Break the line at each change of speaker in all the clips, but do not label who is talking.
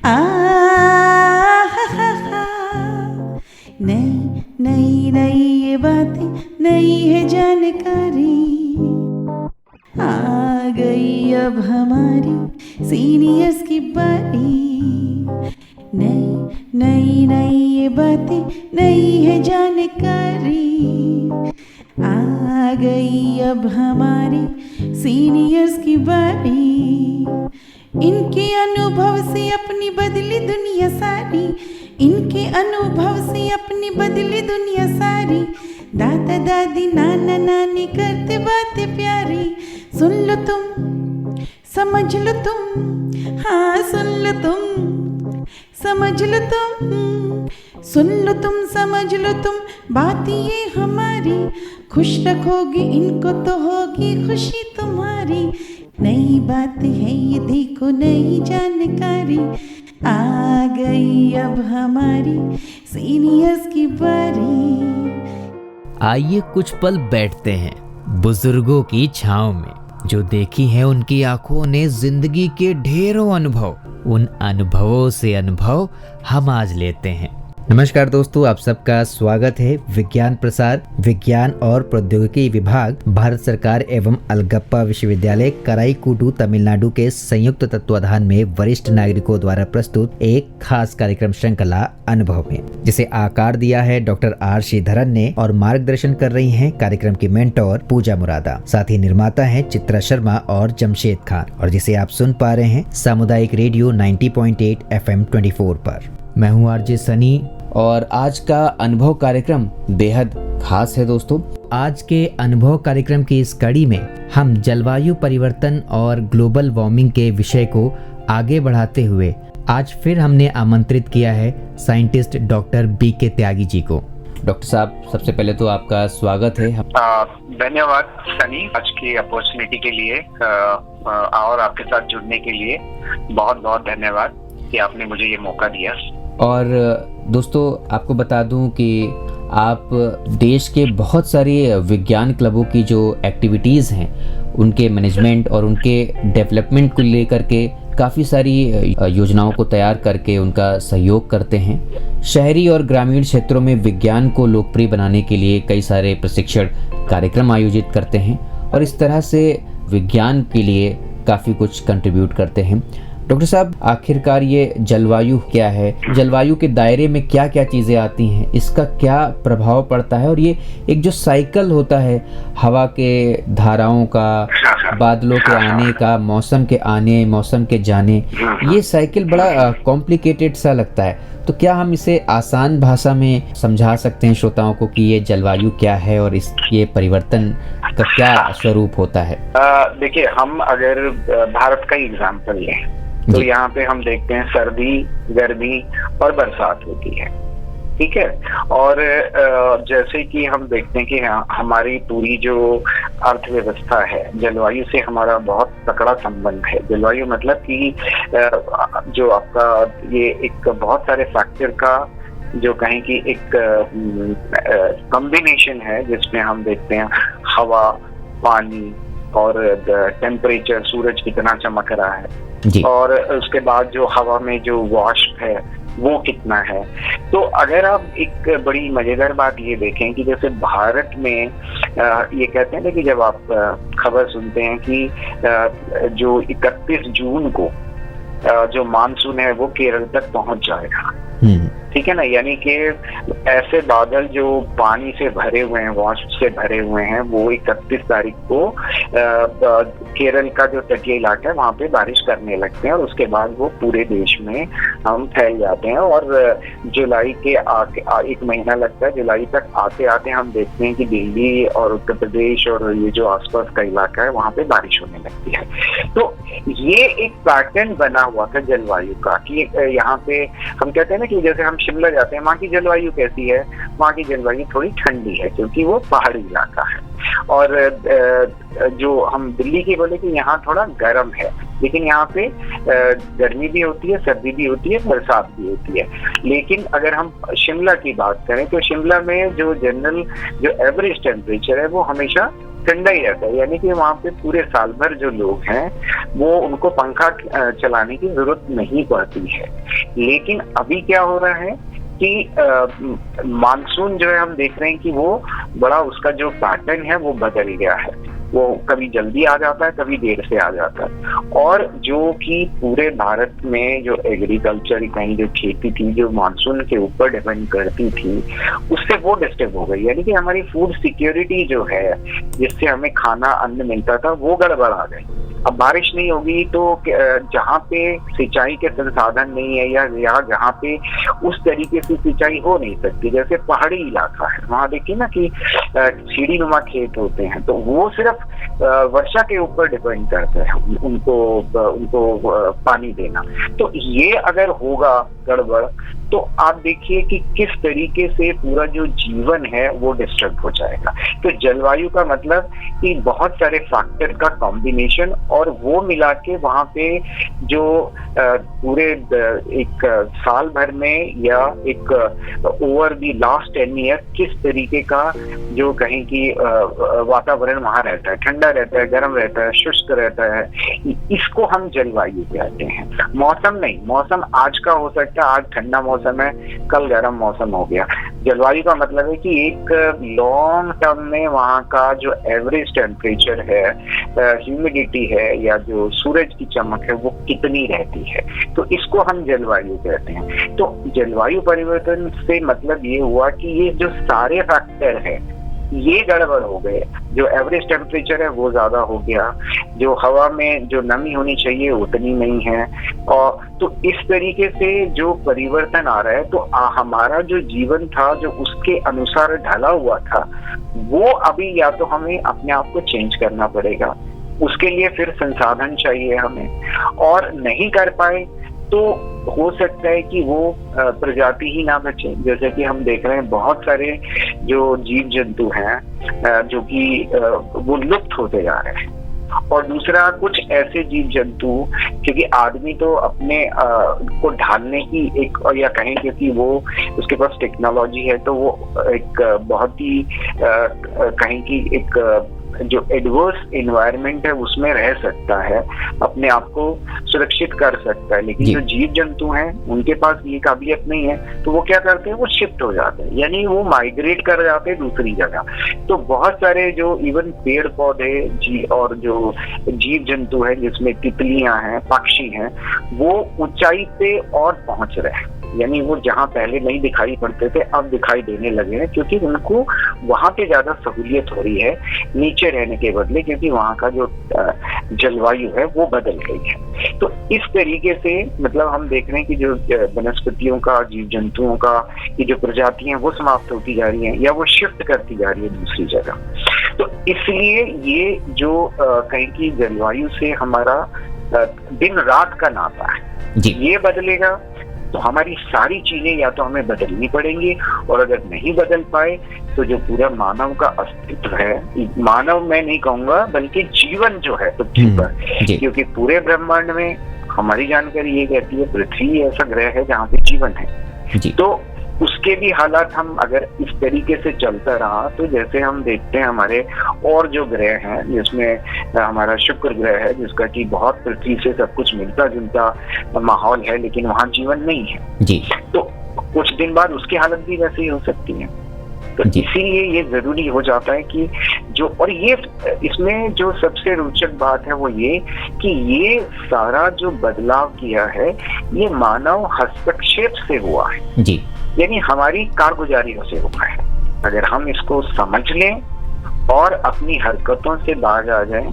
आ नई नई नई ये बातें, नई है जानकारी, आ गई अब हमारी सीनियर्स की बारी। नई नई नई ये बातें, नई है जानकारी, आ गई अब हमारी सीनियर्स की बारी। इनके अनुभव से अपनी बदली दुनिया सारी, इनके अनुभव से अपनी बदली दुनिया सारी। दादा दादी नाना नानी करते बातें प्यारी, सुन लो तुम समझ लो तुम, हाँ सुन लो तुम समझ लो तुम, सुन लो तुम समझ लो तुम, बात ये हमारी। खुश रखोगे इनको तो होगी खुशी तुम्हारी। नई बात है ये देखो, नई जानकारी, आ गई अब हमारी सीनियर्स की बारी।
आइए कुछ पल बैठते हैं बुजुर्गों की छांव में, जो देखी है उनकी आंखों ने जिंदगी के ढेरों अनुभव। उन अनुभवों से अनुभव हम आज लेते हैं। नमस्कार दोस्तों, आप सबका स्वागत है। विज्ञान प्रसार विज्ञान और प्रौद्योगिकी विभाग, भारत सरकार एवं अलगप्पा विश्वविद्यालय कराईकुडू तमिलनाडु के संयुक्त तत्वाधान में वरिष्ठ नागरिकों द्वारा प्रस्तुत एक खास कार्यक्रम श्रृंखला अनुभव में, जिसे आकार दिया है डॉक्टर आर श्रीधरन ने और मार्गदर्शन कर रही हैं कार्यक्रम की मेंटोर पूजा मुरादा। साथ ही निर्माता हैं चित्रा शर्मा और जमशेद खान, और जिसे आप सुन पा रहे हैं सामुदायिक रेडियो 90.8 FM 24 पर। मैं हूँ आरजे सनी और आज का अनुभव कार्यक्रम बेहद खास है दोस्तों। आज के अनुभव कार्यक्रम की इस कड़ी में हम जलवायु परिवर्तन और ग्लोबल वार्मिंग के विषय को आगे बढ़ाते हुए आज फिर हमने आमंत्रित किया है scientist doctor BK Tyagi ji को। डॉक्टर साहब, सबसे पहले तो आपका स्वागत है।
धन्यवाद सनी, आज की अपॉर्चुनिटी के लिए और आपके साथ जुड़ने के लिए बहुत बहुत धन्यवाद कि आपने मुझे ये मौका दिया।
और दोस्तों, आपको बता दूं कि आप देश के बहुत सारे विज्ञान क्लबों की जो एक्टिविटीज़ हैं उनके मैनेजमेंट और उनके डेवलपमेंट को लेकर के काफ़ी सारी योजनाओं को तैयार करके उनका सहयोग करते हैं। शहरी और ग्रामीण क्षेत्रों में विज्ञान को लोकप्रिय बनाने के लिए कई सारे प्रशिक्षण कार्यक्रम आयोजित करते हैं और इस तरह से विज्ञान के लिए काफ़ी कुछ कंट्रीब्यूट करते हैं। डॉक्टर साहब, आखिरकार ये जलवायु क्या है, जलवायु के दायरे में क्या क्या चीज़ें आती हैं, इसका क्या प्रभाव पड़ता है, और ये एक जो साइकिल होता है हवा के धाराओं का, बादलों के आने का, मौसम के आने मौसम के जाने, ये साइकिल बड़ा कॉम्प्लिकेटेड सा लगता है। तो क्या हम इसे आसान भाषा में समझा सकते हैं श्रोताओं को कि ये जलवायु क्या है और ये परिवर्तन का क्या स्वरूप होता है?
देखिए, हम अगर भारत का एग्जाम्पल लें तो यहाँ पे हम देखते हैं सर्दी, गर्मी और बरसात होती है, ठीक है। और जैसे कि हम देखते हैं कि हमारी पूरी जो अर्थव्यवस्था है, जलवायु से हमारा बहुत तकड़ा संबंध है। जलवायु मतलब कि जो आपका ये एक बहुत सारे फैक्टर का जो कहें कि एक कॉम्बिनेशन है, जिसमें हम देखते हैं हवा, पानी और टेम्परेचर, सूरज कितना चमक रहा है और उसके बाद जो हवा में जो वाष्प है वो कितना है। तो अगर आप एक बड़ी मजेदार बात ये देखें कि जैसे भारत में ये कहते हैं ना कि जब आप खबर सुनते हैं कि जो 31 जून को जो मानसून है वो केरल तक पहुंच जाएगा, ठीक है ना। यानी कि ऐसे बादल जो पानी से भरे हुए हैं, वाष्प से भरे हुए हैं, वो 31 तारीख को केरल का जो तटीय इलाका है वहां पे बारिश करने लगते हैं और उसके बाद वो पूरे देश में हम फैल जाते हैं। और जुलाई के एक महीना लगता है, जुलाई तक आते आते हम देखते हैं कि दिल्ली और उत्तर प्रदेश और ये जो आसपास का इलाका है वहां पे बारिश होने लगती है। तो ये एक पैटर्न बना हुआ था जलवायु का कि यहाँ पे हम कहते हैं ना कि जैसे हम शिमला जाते हैं, वहाँ की जलवायु कैसी है, वहाँ की जलवायु थोड़ी ठंडी है क्योंकि वो पहाड़ी इलाका है। और जो हम दिल्ली की बोले कि यहाँ थोड़ा गर्म है, लेकिन यहाँ पे गर्मी भी होती है, सर्दी भी होती है, बरसात भी होती है। लेकिन अगर हम शिमला की बात करें तो शिमला में जो जनरल जो एवरेज टेम्परेचर है वो हमेशा ठंडा ही रहता है, यानी कि वहाँ पे पूरे साल भर जो लोग हैं वो उनको पंखा चलाने की जरूरत नहीं पड़ती है। लेकिन अभी क्या हो रहा है कि मानसून जो है हम देख रहे हैं कि वो बड़ा उसका जो पैटर्न है वो बदल गया है। वो कभी जल्दी आ जाता है, कभी देर से आ जाता है। और जो कि पूरे भारत में जो एग्रीकल्चर कहीं जो खेती थी जो मानसून के ऊपर डिपेंड करती थी, उससे वो डिस्टर्ब हो गई। यानी कि हमारी फूड सिक्योरिटी जो है, जिससे हमें खाना अन्न मिलता था, वो गड़बड़ आ गई। अब बारिश नहीं होगी तो जहाँ पे सिंचाई के संसाधन नहीं है या जहाँ पे उस तरीके से सिंचाई हो नहीं सकती, जैसे पहाड़ी इलाका है, वहाँ देखिए ना कि सीढ़ी नुमा खेत होते हैं, तो वो सिर्फ वर्षा के ऊपर डिपेंड करते हैं उनको पानी देना। तो ये अगर होगा गड़बड़, तो आप देखिए कि किस तरीके से पूरा जो जीवन है वो डिस्टर्ब हो जाएगा। तो जलवायु का मतलब कि बहुत सारे फैक्टर का कॉम्बिनेशन, और वो मिला के वहाँ पे जो पूरे एक साल भर में या एक ओवर दी लास्ट 10 ईयर किस तरीके का जो कहें कि वातावरण वहाँ रहता है, ठंडा रहता है, गर्म रहता है, शुष्क रहता है, इसको हम जलवायु कहते हैं। मौसम नहीं, मौसम आज का हो सकता है, आज ठंडा मौसम है, कल गर्म मौसम हो गया। जलवायु का मतलब है कि एक लॉन्ग टर्म में वहाँ का जो एवरेज टेम्परेचर है, ह्यूमिडिटी है, या जो सूरज की चमक है, वो कितनी रहती है, तो इसको हम जलवायु कहते हैं। तो जलवायु परिवर्तन से मतलब ये हुआ कि ये जो सारे फैक्टर है ये गड़बड़ हो गए। जो एवरेज टेम्परेचर है वो ज्यादा हो गया, जो हवा में जो नमी होनी चाहिए उतनी नहीं है, और तो इस तरीके से जो परिवर्तन आ रहा है, तो हमारा जो जीवन था जो उसके अनुसार ढला हुआ था, वो अभी या तो हमें अपने आप को चेंज करना पड़ेगा, उसके लिए फिर संसाधन चाहिए हमें, और नहीं कर पाए तो हो सकता है कि वो प्रजाति ही ना बचे। जैसे कि हम देख रहे हैं बहुत सारे जो जीव जंतु हैं जो कि वो लुप्त होते जा रहे हैं। और दूसरा, कुछ ऐसे जीव जंतु, क्योंकि आदमी तो अपने को ढालने की एक, या कहें क्योंकि वो उसके पास टेक्नोलॉजी है, तो वो एक बहुत ही कहें कि एक जो एडवर्स एनवायरनमेंट है उसमें रह सकता है, अपने आप को सुरक्षित कर सकता है। लेकिन जो जीव जंतु हैं उनके पास ये काबिलियत नहीं है, तो वो क्या करते हैं, वो शिफ्ट हो जाते हैं, यानी वो माइग्रेट कर जाते हैं दूसरी जगह। तो बहुत सारे जो इवन पेड़ पौधे और जो जीव जंतु है, जिसमें तितलियां हैं, पक्षी हैं, वो ऊंचाई पे और पहुंच रहे हैं, यानी वो जहाँ पहले नहीं दिखाई पड़ते थे अब दिखाई देने लगे हैं, क्योंकि उनको वहां पे ज्यादा सहूलियत हो रही है नीचे रहने के बदले, क्योंकि वहाँ का जो जलवायु है वो बदल गई है। तो इस तरीके से मतलब हम देख रहे हैं कि जो वनस्पतियों का, जीव जंतुओं का की जो प्रजातियां हैं वो समाप्त होती जा रही हैं, या वो शिफ्ट करती जा रही है दूसरी जगह। तो इसलिए ये जो कहीं की जलवायु से हमारा दिन रात का नाता है, ये बदलेगा तो हमारी सारी चीजें या तो हमें बदलनी पड़ेंगी, और अगर नहीं बदल पाए तो जो पूरा मानव का अस्तित्व है, मानव मैं नहीं कहूंगा बल्कि जीवन जो है पृथ्वी पर, क्योंकि पूरे ब्रह्मांड में हमारी जानकारी ये कहती है पृथ्वी ऐसा ग्रह है जहाँ पे जीवन है, तो उसके भी हालात हम अगर इस तरीके से चलता रहा, तो जैसे हम देखते हैं हमारे और जो ग्रह हैं, जिसमें हमारा शुक्र ग्रह है, जिसका कि बहुत पृथ्वी से सब कुछ मिलता जुलता माहौल है, लेकिन वहाँ जीवन नहीं है जी, तो कुछ दिन बाद उसकी हालत भी वैसे ही हो सकती है। तो इसीलिए ये जरूरी हो जाता है कि जो, और ये इसमें जो सबसे रोचक बात है वो ये कि ये सारा जो बदलाव किया है ये मानव हस्तक्षेप से हुआ है जी, यानी हमारी कारगुजारियों से हुआ है। अगर हम इसको समझ लें और अपनी हरकतों से बाज आ जाएं,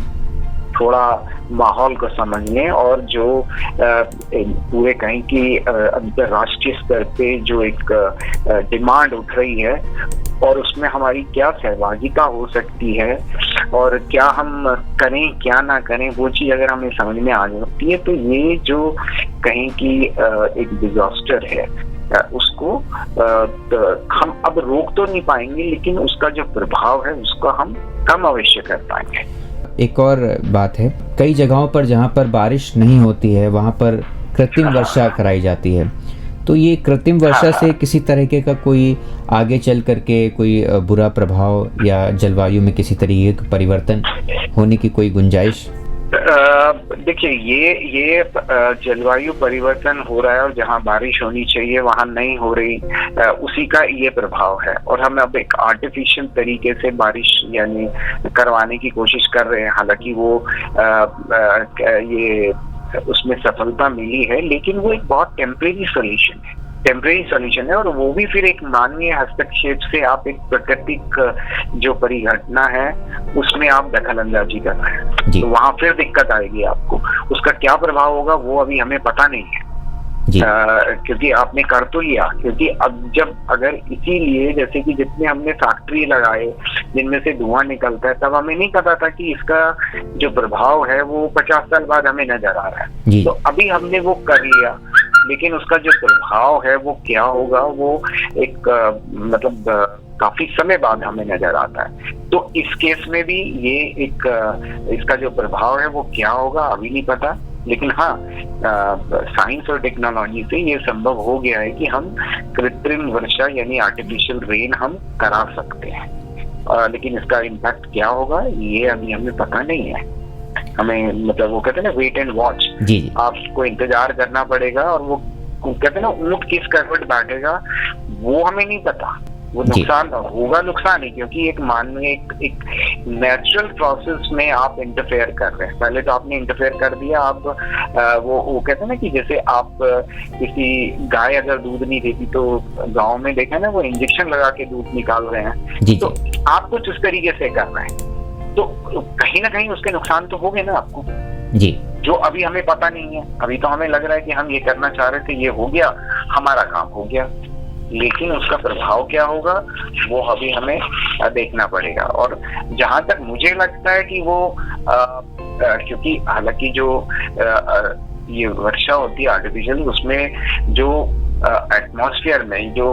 थोड़ा माहौल को समझ लें, और जो पूरे कहीं की अंतर्राष्ट्रीय स्तर पे जो एक डिमांड उठ रही है और उसमें हमारी क्या सहभागिता हो सकती है और क्या हम करें क्या ना करें, वो चीज अगर हमें समझ में आ जाती है, तो ये जो कहीं की एक डिजास्टर है उसको हम अब रोक तो नहीं पाएंगे, लेकिन उसका जो प्रभाव है उसका हम कम अवश्य कर पाएंगे।
एक और बात है, कई जगहों पर जहाँ पर बारिश नहीं होती है वहाँ पर कृत्रिम वर्षा कराई जाती है, तो ये कृत्रिम वर्षा
हाँ,
से किसी तरीके का कोई आगे चल करके कोई बुरा प्रभाव या जलवायु में किसी तरीके का परिवर्तन होने की कोई गुंजाइश?
देखिए, ये जलवायु परिवर्तन हो रहा है और जहाँ बारिश होनी चाहिए वहाँ नहीं हो रही, उसी का ये प्रभाव है। और हम अब एक आर्टिफिशियल तरीके से बारिश यानी करवाने की कोशिश कर रहे हैं। हालांकि वो ये उसमें सफलता मिली है, लेकिन वो एक बहुत टेम्परेरी सोल्यूशन है और वो भी फिर एक मानवीय हस्तक्षेप से आप एक प्राकृतिक जो परिघटना है उसमें आप दखल अंदाजी कर रहे हैं, तो वहां फिर दिक्कत आएगी आपको। उसका क्या प्रभाव होगा वो अभी हमें पता नहीं है, क्योंकि आपने कर तो लिया। क्योंकि अब अगर इसीलिए जैसे कि जितने हमने फैक्ट्री लगाए जिनमें से धुआं निकलता है, तब हमें नहीं पता था कि इसका जो प्रभाव है वो 50 साल बाद हमें नजर आ रहा है। तो अभी हमने वो कर लिया, लेकिन उसका जो प्रभाव है वो क्या होगा वो एक मतलब काफी समय बाद हमें नजर आता है। तो इस केस में भी ये एक इसका जो प्रभाव है वो क्या होगा अभी नहीं पता। लेकिन हाँ, साइंस और टेक्नोलॉजी से ये संभव हो गया है कि हम कृत्रिम वर्षा यानी आर्टिफिशियल रेन हम करा सकते हैं, लेकिन इसका इम्पैक्ट क्या होगा ये अभी हमें पता नहीं है। हमें मतलब वो कहते हैं ना, वेट एंड वॉच, आपको इंतजार करना पड़ेगा। और वो कहते हैं ना, ऊंट किस करवट बैठेगा वो हमें नहीं पता। वो नुकसान ही, क्योंकि एक मानवीय एक नेचुरल प्रोसेस में आप इंटरफेयर कर रहे हैं। पहले तो आपने इंटरफेयर कर दिया। आप वो कहते हैं ना कि जैसे आप किसी गाय अगर दूध नहीं देती तो गांव में देखा ना, वो इंजेक्शन लगा के दूध निकाल रहे हैं। तो आप कुछ उस तरीके से कर रहे हैं, तो कहीं ना कहीं उसके नुकसान तो हो गए ना आपको जी, जो अभी हमें पता नहीं है। अभी तो हमें लग रहा है कि हम ये करना चाह रहे थे, ये हो गया, हमारा काम हो गया, लेकिन उसका प्रभाव क्या होगा वो अभी हमें देखना पड़ेगा। और जहां तक मुझे लगता है कि वो क्योंकि हालांकि जो ये वर्षा होती है आर्टिफिशियल, उसमें जो एटमॉस्फेयर में जो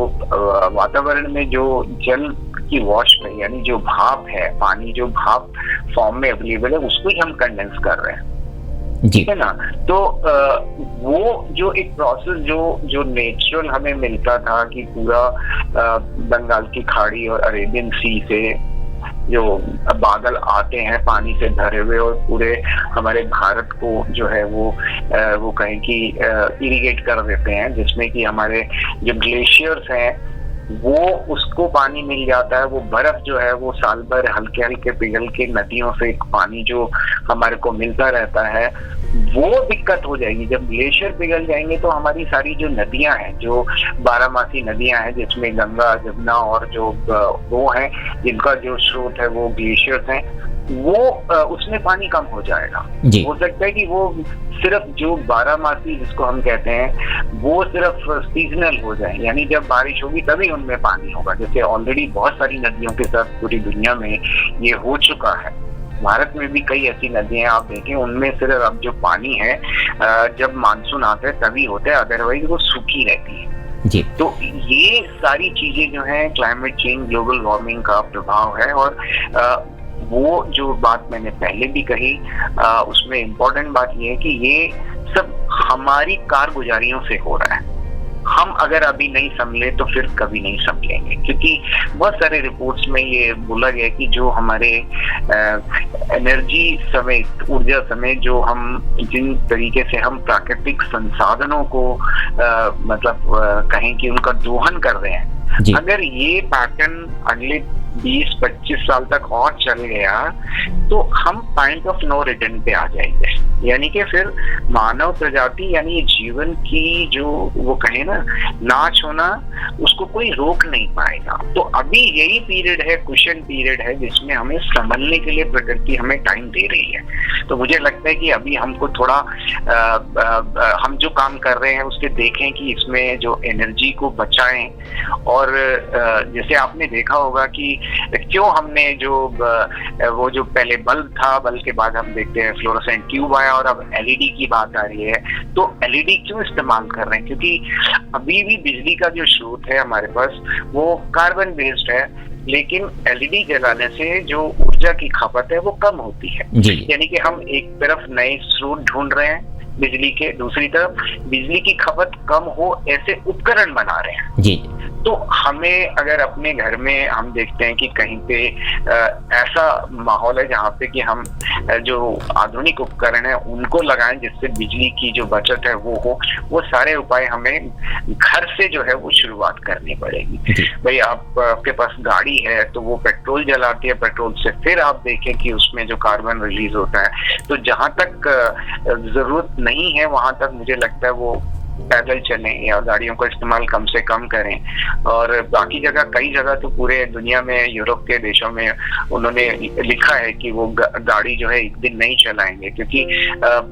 वातावरण में जो जल की वाष्प है यानी जो भाप है, पानी जो भाप फॉर्म में अवेलेबल है, उसको ही हम कंडेंस कर रहे हैं, ठीक है ना। तो वो जो एक प्रोसेस जो नेचुरल हमें मिलता था कि पूरा बंगाल की खाड़ी और अरेबियन सी से जो बादल आते हैं पानी से भरे हुए और पूरे हमारे भारत को जो है वो कहें कि इरिगेट कर देते हैं, जिसमें कि हमारे जो ग्लेशियर्स हैं वो उसको पानी मिल जाता है। वो बर्फ जो है वो साल भर हल्के हल्के पिघल के नदियों से पानी जो हमारे को मिलता रहता है, वो दिक्कत हो जाएगी। जब ग्लेशियर पिघल जाएंगे तो हमारी सारी जो नदियां हैं, जो 12मासी नदियां हैं, जिसमें गंगा, जमुना और जो वो हैं जिनका जो स्रोत है वो ग्लेशियर्स हैं, वो उसमें पानी कम हो जाएगा। हो सकता है कि वो सिर्फ जो 12मासी जिसको हम कहते हैं वो सिर्फ सीजनल हो जाए, यानी जब बारिश होगी तभी उनमें पानी होगा। जैसे ऑलरेडी बहुत सारी नदियों के साथ पूरी दुनिया में ये हो चुका है। भारत में भी कई ऐसी नदियां आप देखें, उनमें सिर्फ अब जो पानी है जब मानसून आता है तभी होता है, अदरवाइज वो सूखी रहती है जी। तो ये सारी चीजें जो है क्लाइमेट चेंज, ग्लोबल वार्मिंग का प्रभाव है। और वो जो बात मैंने पहले भी कही, उसमें इम्पोर्टेंट बात ये है कि ये सब हमारी कारगुजारियों से हो रहा है। हम अगर अभी नहीं संभले तो फिर कभी नहीं संभलेंगे, क्योंकि बहुत सारे रिपोर्ट्स में ये बोला गया कि जो हमारे एनर्जी समेत, ऊर्जा समेत जो हम जिन तरीके से हम प्राकृतिक संसाधनों को मतलब कहें कि उनका दोहन कर रहे हैं, अगर ये पैटर्न अगले 20-25 साल तक और चल गया तो हम पॉइंट ऑफ नो रिटर्न पे आ जाएंगे। यानी कि फिर मानव प्रजाति यानी जीवन की जो वो कहे ना नाश होना, उसको कोई रोक नहीं पाएगा। तो अभी यही पीरियड है, कुशन पीरियड है, जिसमें हमें संभलने के लिए प्रकृति हमें टाइम दे रही है। तो मुझे लगता है कि अभी हमको थोड़ा हम जो काम कर रहे हैं उसके देखें कि इसमें जो एनर्जी को बचाएं। और जैसे आपने देखा होगा कि क्यों हमने जो वो जो पहले बल्ब था, बल्ब के बाद हम देखते हैं फ्लोरोसेंट ट्यूब आया और अब एलईडी की बात आ रही है। तो एलईडी क्यों इस्तेमाल कर रहे हैं? क्योंकि अभी भी बिजली का जो स्रोत है हमारे पास वो कार्बन बेस्ड है, लेकिन एलईडी जलाने से जो ऊर्जा की खपत है वो कम होती है। यानी कि हम एक तरफ नए स्रोत ढूंढ रहे हैं, बिजली के, दूसरी तरफ बिजली की खपत कम हो ऐसे उपकरण बना रहे हैं
जी।
तो हमें अगर अपने घर में हम देखते हैं कि कहीं पे ऐसा माहौल है जहाँ पे कि हम जो आधुनिक उपकरण है उनको लगाएं जिससे बिजली की जो बचत है वो हो, वो सारे उपाय हमें घर से जो है वो शुरुआत करनी पड़ेगी। भाई आपके पास गाड़ी है तो वो पेट्रोल जलाती है, पेट्रोल से फिर आप देखें कि उसमें जो कार्बन रिलीज होता है, तो जहां तक जरूरत नहीं है वहां तक मुझे लगता है वो पैदल चलें या गाड़ियों का इस्तेमाल कम से कम करें। और बाकी जगह, कई जगह तो पूरे दुनिया में, यूरोप के देशों में उन्होंने लिखा है कि वो गाड़ी जो है एक दिन नहीं चलाएंगे, क्योंकि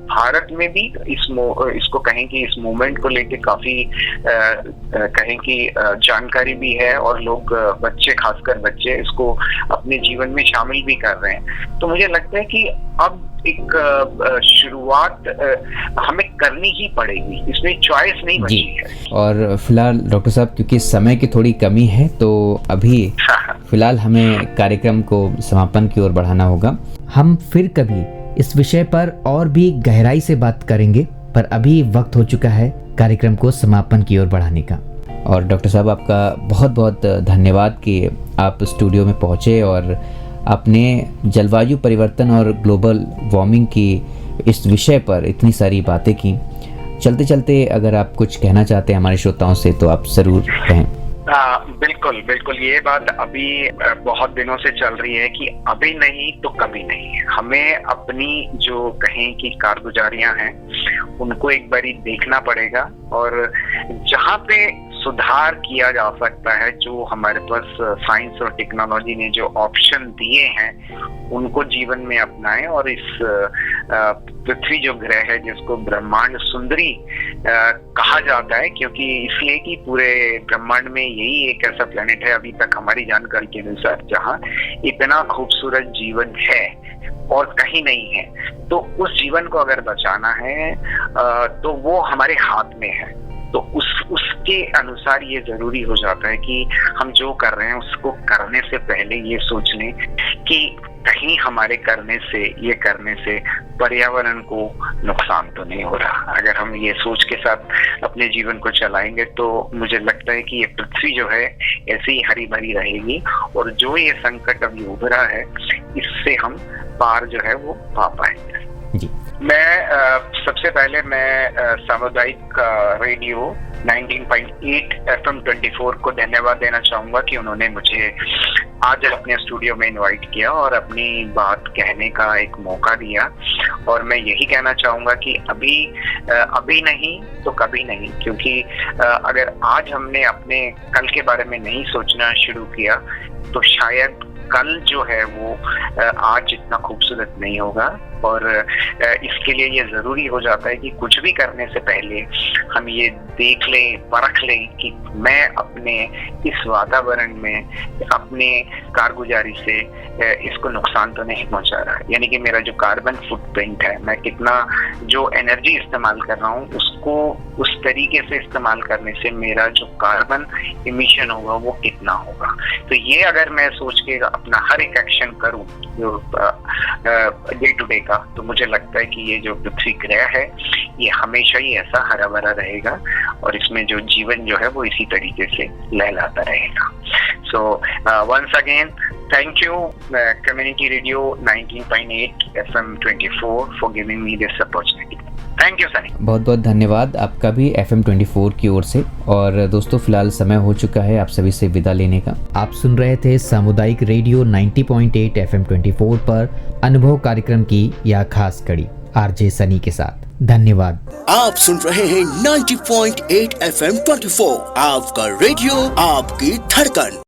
भारत में भी इसको कहें कि इस मूवमेंट को लेके काफी कहें कि जानकारी भी है और लोग, बच्चे, खासकर बच्चे इसको अपने जीवन में शामिल भी कर रहे हैं। तो मुझे लगता है कि अब एक शुरुआत हमें करनी ही पड़ेगी, इसमें चॉइस नहीं बची है।
और फिलहाल डॉक्टर साहब, क्योंकि समय की थोड़ी कमी है तो अभी फिलहाल हमें कार्यक्रम को समापन की ओर बढ़ाना होगा। हम फिर कभी इस विषय पर और भी गहराई से बात करेंगे, पर अभी वक्त हो चुका है कार्यक्रम को समापन की ओर बढ़ाने का। और डॉक्टर साहब, आपका बहुत बहुत धन्यवाद कि आप स्टूडियो में पहुँचे और अपने जलवायु परिवर्तन और ग्लोबल वार्मिंग की इस विषय पर इतनी सारी बातें की। चलते चलते अगर आप कुछ कहना चाहते हैं हमारे श्रोताओं से तो आप जरूर कहें।
बिल्कुल बिल्कुल, ये बात अभी बहुत दिनों से चल रही है कि अभी नहीं तो कभी नहीं। हमें अपनी जो कहें कि कारगुजारियां हैं उनको एक बारी देखना पड़ेगा, और जहाँ पे सुधार किया जा सकता है, जो हमारे पास साइंस और टेक्नोलॉजी ने जो ऑप्शन दिए हैं उनको जीवन में अपनाएं। और इस पृथ्वी जो ग्रह है जिसको ब्रह्मांड सुंदरी कहा जाता है, क्योंकि इसलिए कि पूरे ब्रह्मांड में यही एक ऐसा प्लेनेट है अभी तक हमारी जानकारी के अनुसार जहाँ इतना खूबसूरत जीवन है और कहीं नहीं है। तो उस जीवन को अगर बचाना है तो वो हमारे हाथ में है। तो उसके अनुसार ये जरूरी हो जाता है कि हम जो कर रहे हैं उसको करने से पहले ये सोच लें कि कहीं हमारे करने से पर्यावरण को नुकसान तो नहीं हो रहा। अगर हम ये सोच के साथ अपने जीवन को चलाएंगे तो मुझे लगता है कि ये पृथ्वी जो है ऐसे ही हरी भरी रहेगी, और जो ये संकट अभी उभरा है इससे हम पार जो है वो पा पाएंगे।
जी।
मैं सबसे पहले सामुदायिक रेडियो 19.8 FM 24 को धन्यवाद देना चाहूंगा कि उन्होंने मुझे आज अपने स्टूडियो में इनवाइट किया और अपनी बात कहने का एक मौका दिया। और मैं यही कहना चाहूंगा कि अभी नहीं तो कभी नहीं, क्योंकि अगर आज हमने अपने कल के बारे में नहीं सोचना शुरू किया तो शायद कल जो है वो आज जितना खूबसूरत नहीं होगा। और इसके लिए ये जरूरी हो जाता है कि कुछ भी करने से पहले हम ये देख लें, परख लें कि मैं अपने इस वातावरण में अपने कारगुजारी से इसको नुकसान तो नहीं पहुंचा रहा। यानी कि मेरा जो कार्बन फुटप्रिंट है, मैं कितना जो एनर्जी इस्तेमाल कर रहा हूँ उसको उस तरीके से इस्तेमाल करने से मेरा जो कार्बन इमिशन होगा वो कितना होगा। तो ये अगर मैं सोच के अपना हर एक एक्शन करूँ डे टू डे का, तो मुझे लगता है कि ये जो पृथ्वी ग्रह है ये हमेशा ही ऐसा हरा भरा रहेगा और इसमें जो जीवन जो है वो इसी तरीके से लहलाता रहेगा। So once again thank you community radio 19.8 FM 24 for giving me this opportunity. Thank you Sunny. बहुत
बहुत धन्यवाद आपका भी FM 24 की ओर से। और दोस्तों, फिलहाल समय हो चुका है आप सभी से विदा लेने का। आप सुन रहे थे सामुदायिक रेडियो 90.8 FM 24 पर अनुभव कार्यक्रम की यह खास कड़ी RJ सनी के साथ। धन्यवाद।
आप सुन रहे हैं 90.8 FM 24, आपका रेडियो, आपकी धड़कन।